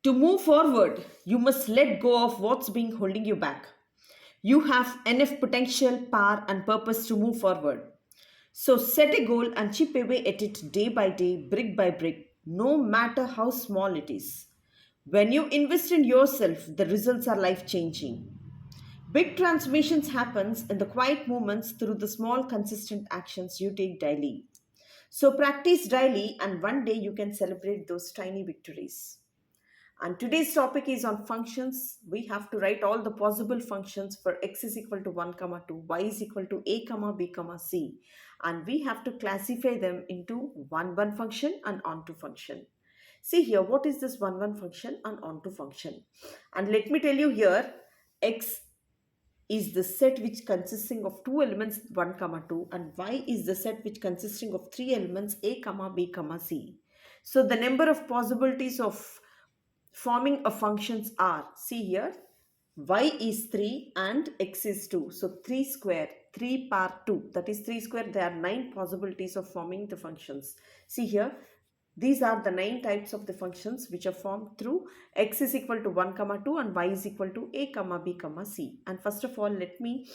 To move forward, you must let go of what's been holding you back. You have enough potential, power, and purpose to move forward. So set a goal and chip away at it day by day, brick by brick, no matter how small it is. When you invest in yourself, the results are life changing. Big transformations happens in the quiet moments through the small consistent actions you take daily. So practice daily and one day you can celebrate those tiny victories. And today's topic is on functions. We have to write all the possible functions for x is equal to 1 comma 2, y is equal to a comma b comma c. And we have to classify them into 1 function and onto function. See here, what is this 1 function and onto function? And let me tell you here, x is the set which consisting of two elements 1 comma 2, and y is the set which consisting of three elements a comma b comma c. So the number of possibilities of forming a functions are, see here, y is 3 and x is 2, so 3 square, 3 power 2, that is 3 square. There are 9 possibilities of forming the functions. See here, these are the 9 types of the functions which are formed through x is equal to 1 comma 2 and y is equal to a comma b comma c. And first of all, let me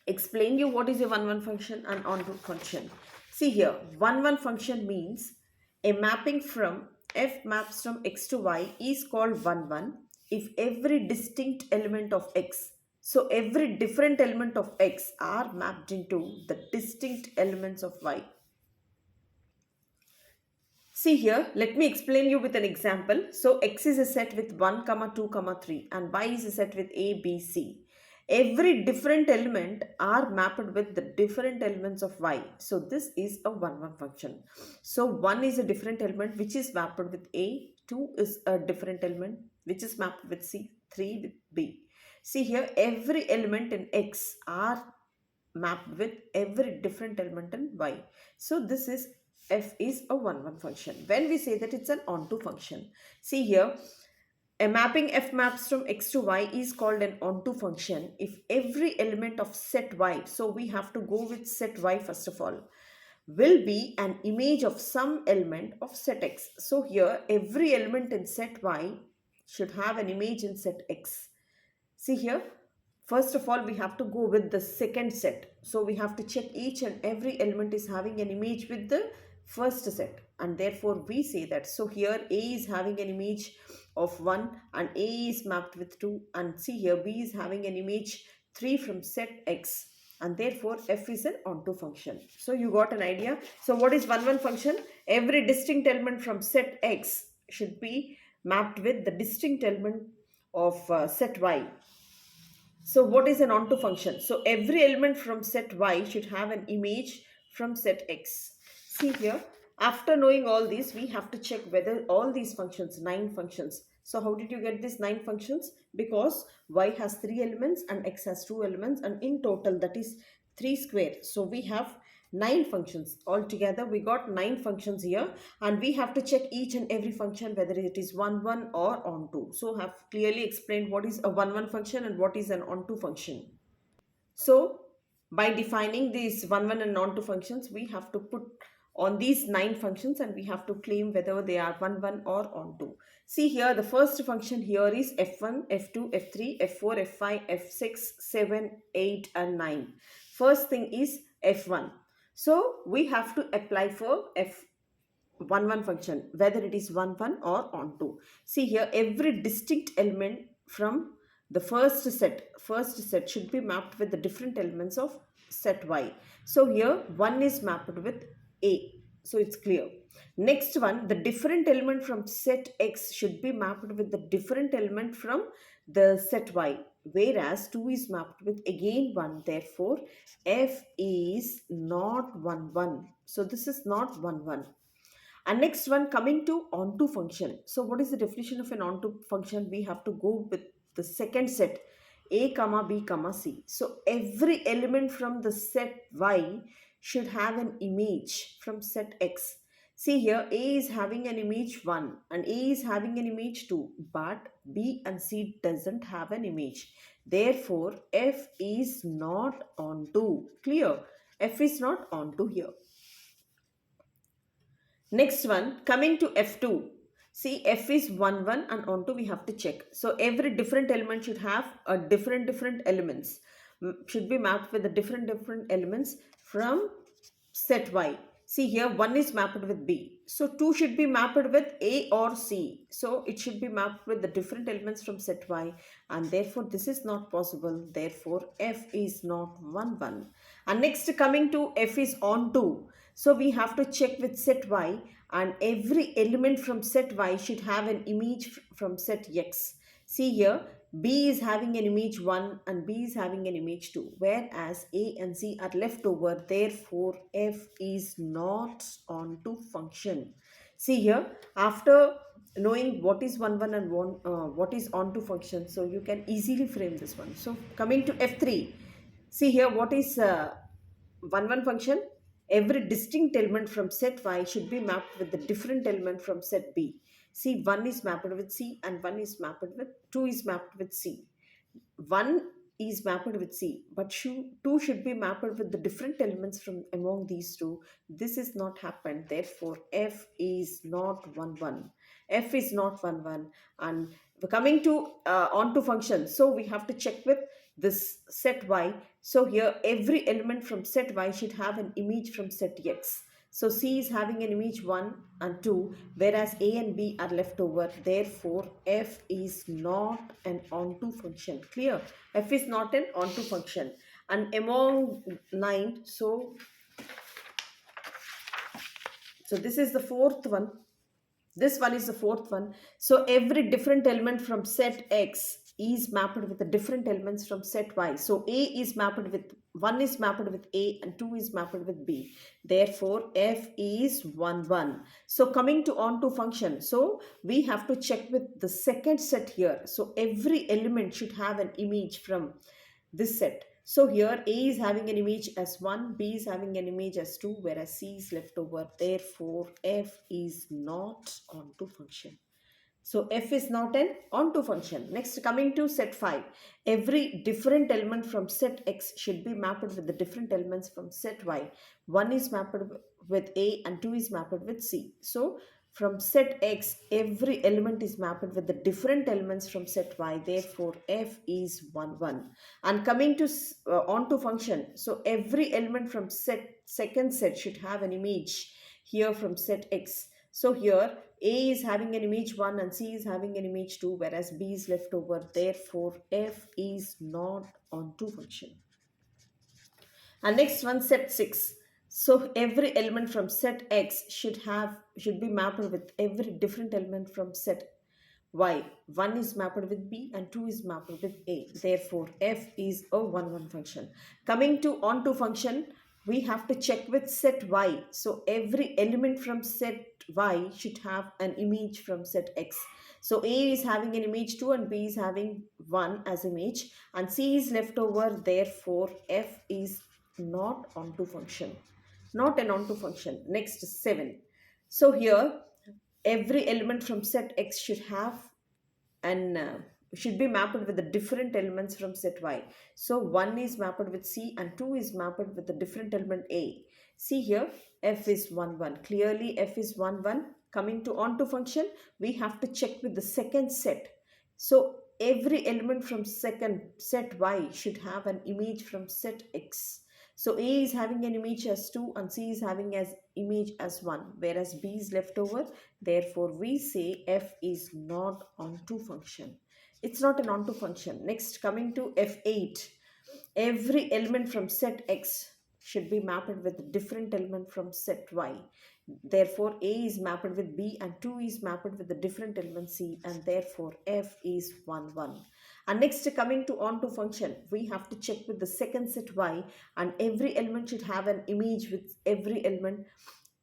explain you what is a 1 function and onto function. See here, 1 function means a mapping from f maps from x to y is called 1 if every distinct element of x, so every different element of x are mapped into the distinct elements of y. See here, let me explain you with an example. So x is a set with 1 comma 2 comma 3 and y is a set with a b c. Every different element are mapped with the different elements of y. So this is a 1 function. So 1 is a different element which is mapped with a, 2 is a different element which is mapped with c, 3 with b. See here, every element in x are mapped with every different element in y. So this is f is a 1 function. When we say that it's an onto function, see here, a mapping f maps from x to y is called an onto function if every element of set y, so we have to go with set y first of all, will be an image of some element of set x. So here every element in set y should have an image in set x. See here, first of all we have to go with the second set. So we have to check each and every element is having an image with the first set, and therefore we say that. So here a is having an image of 1 and a is mapped with 2, and see here b is having an image 3 from set x, and therefore f is an onto function. So you got an idea. So what is 1 function? Every distinct element from set x should be mapped with the distinct element of set y. So what is an onto function? So every element from set y should have an image from set x. See here, after knowing all these, we have to check whether all these functions, 9 functions. So how did you get these 9 functions? Because y has 3 elements and x has 2 elements, and in total that is 3 square. So we have 9 functions. Altogether we got 9 functions here, and we have to check each and every function whether it is 1 or onto. So I have clearly explained what is a 1 function and what is an onto function. So by defining these 1 and onto functions, we have to put on these 9 functions and we have to claim whether they are 1 or onto. See here, the first function here is f1, f2, f3, f4, f5, f6, 7, 8 and 9. First thing is f1. So we have to apply for f1 function, whether it is 1 or onto. See here, every distinct element from the first set should be mapped with the different elements of set y. So here 1 is mapped with a. So it's clear. Next one, the different element from set x should be mapped with the different element from the set y, whereas 2 is mapped with again 1. Therefore f is not 1. So this is not 1. And next one, coming to onto function. So what is the definition of an onto function? We have to go with the second set, a comma b comma c. So every element from the set y should have an image from set x. See here, a is having an image 1 and a is having an image 2, but b and c doesn't have an image. Therefore f is not onto. Clear? F is not onto here. Next one, coming to f2. See, f is 1 1 and onto we have to check. So every different element should have a different elements. Should be mapped with the different elements from set y. See here 1 is mapped with b. So 2 should be mapped with a or c. So it should be mapped with the different elements from set y, and therefore this is not possible. Therefore f is not 1 1. And next coming to f is onto. So we have to check with set y, and every element from set y should have an image from set x. See here, B is having an image 1 and B is having an image 2, whereas A and C are left over. Therefore, f is not onto function. See here, after knowing what is 1 1 and what is onto function, so you can easily frame this one. So coming to f3, see here what is 1 1 function. Every distinct element from set y should be mapped with the different element from set b. See, 1 is mapped with c and 1 is mapped with 2 is mapped with c. 1 is mapped with c, but 2 should be mapped with the different elements from among these two. This is not happened. Therefore, f is not 1 1. F is not 1 1. And coming to onto function, so we have to check with this set y. So here every element from set y should have an image from set x. So C is having an image 1 and 2, whereas A and B are left over. Therefore, F is not an onto function. Clear? F is not an onto function. And among 9, so this is the fourth one. This one is the fourth one. So every different element from set X is mapped with the different elements from set Y. So A is mapped with 1 is mapped with A and 2 is mapped with B. Therefore, F is 1 1. So coming to onto function. So we have to check with the second set here. So every element should have an image from this set. So here A is having an image as 1, B is having an image as 2, whereas C is left over. Therefore, F is not onto function. So F is not an onto function. Next, coming to set 5. Every different element from set X should be mapped with the different elements from set Y. 1 is mapped with A and 2 is mapped with C. So from set X, every element is mapped with the different elements from set Y. Therefore, F is 1 1. And coming to onto function, so every element from second set should have an image here from set X. So here A is having an image 1 and C is having an image 2, whereas B is left over. Therefore, F is not onto function. And next one, set 6. So every element from set X should be mapped with every different element from set Y. 1 is mapped with B and 2 is mapped with A. Therefore, F is a 1 1 function. Coming to onto function, we have to check with set Y. So every element from set Y should have an image from set X. So A is having an image 2 and B is having 1 as image, and C is left over. Therefore, F is not onto function. Not an onto function. Next, 7. So here every element from set X should have and should be mapped with the different elements from set Y. So 1 is mapped with C and 2 is mapped with the different element A. See here, F is 1 1. Clearly F is 1 1. Coming to onto function, we have to check with the second set. So every element from second set Y should have an image from set X. So A is having an image as 2 and C is having as image as 1, whereas B is left over. Therefore, we say F is not onto function. It's not an onto function. Next, coming to F8. Every element from set X should be mapped with a different element from set Y. Therefore, A is mapped with B and 2 is mapped with the different element C, and therefore F is 1 1. And next, coming to onto function, we have to check with the second set Y, and every element should have an image with every element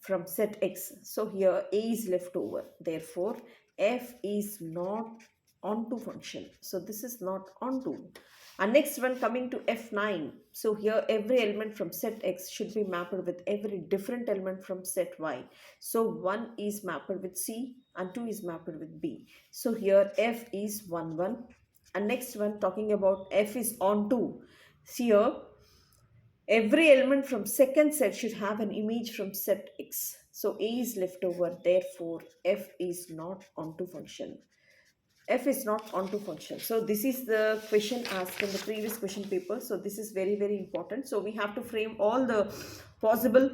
from set X. So here A is left over. Therefore, F is not onto function. So this is not onto. And next one, coming to F9. So here every element from set X should be mapped with every different element from set Y. So 1 is mapped with C and 2 is mapped with B. So here F is 1 1. And next one, talking about F is onto. See here every element from second set should have an image from set X. So A is left over, therefore F is not onto function. F is not onto function. So this is the question asked in the previous question paper. So this is very, very important. So we have to frame all the possible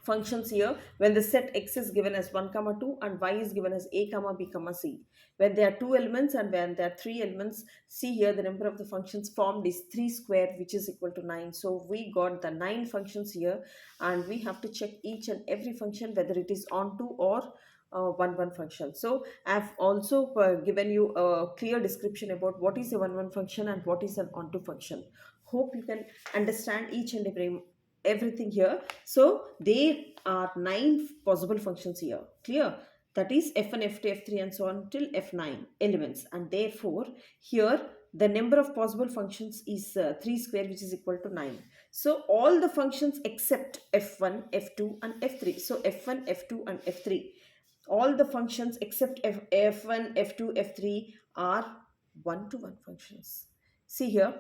functions here when the set x is given as 1 comma 2 and y is given as a comma b comma c. When there are two elements and when there are three elements, see here the number of the functions formed is 3 square, which is equal to 9. So we got the 9 functions here, and we have to check each and every function whether it is onto or 1 function. So I've also given you a clear description about what is a 1 function and what is an onto function. Hope you can understand each and everything here. So there are 9 possible functions here. Clear? That is f1, f2, f3 and so on till f9 elements, and therefore here the number of possible functions is 3 square, which is equal to 9. So all the functions except f1, f2 and f3. So f1, f2 and f3, all the functions except f1, f2, f3 are 1-to-1 functions. See here,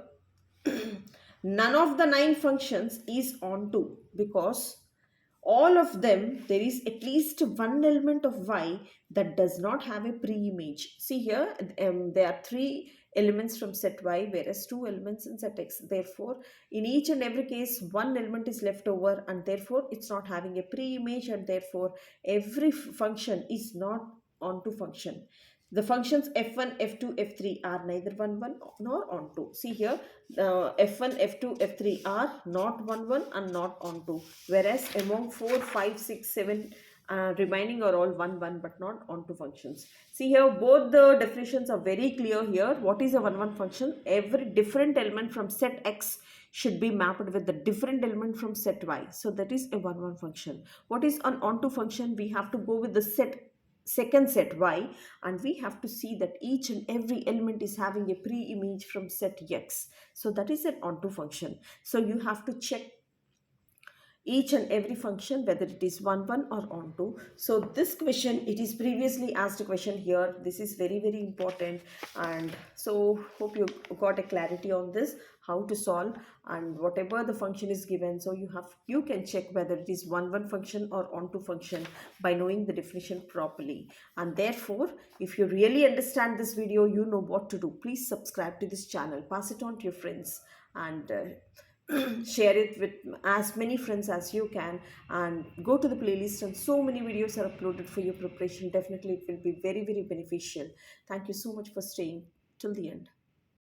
none of the 9 functions is onto, because all of them there is at least one element of y that does not have a pre-image. See here, there are 3 elements from set y whereas 2 elements in set x. Therefore in each and every case one element is left over, and therefore it's not having a pre-image, and therefore every function is not onto function. The functions f1, f2, f3 are neither 1 nor onto. See here, f1, f2, f3 are not 1 and not onto, whereas among 4, 5, 6, 7 remaining are all 1 but not onto functions. See here, both the definitions are very clear here. What is a 1 function? Every different element from set x should be mapped with the different element from set y. So that is a 1 function. What is an onto function? We have to go with the second set y, and we have to see that each and every element is having a pre-image from set x. So that is an onto function. So you have to check each and every function whether it is 1 or onto. So this question, it is previously asked a question here. This is very, very important, and so hope you got a clarity on this, how to solve, and whatever the function is given, so you can check whether it is 1 function or onto function by knowing the definition properly. And therefore if you really understand this video, you know what to do. Please subscribe to this channel, pass it on to your friends, and share it with as many friends as you can, and go to the playlist, and so many videos are uploaded for your preparation. Definitely it will be very, very beneficial. Thank you so much for staying till the end.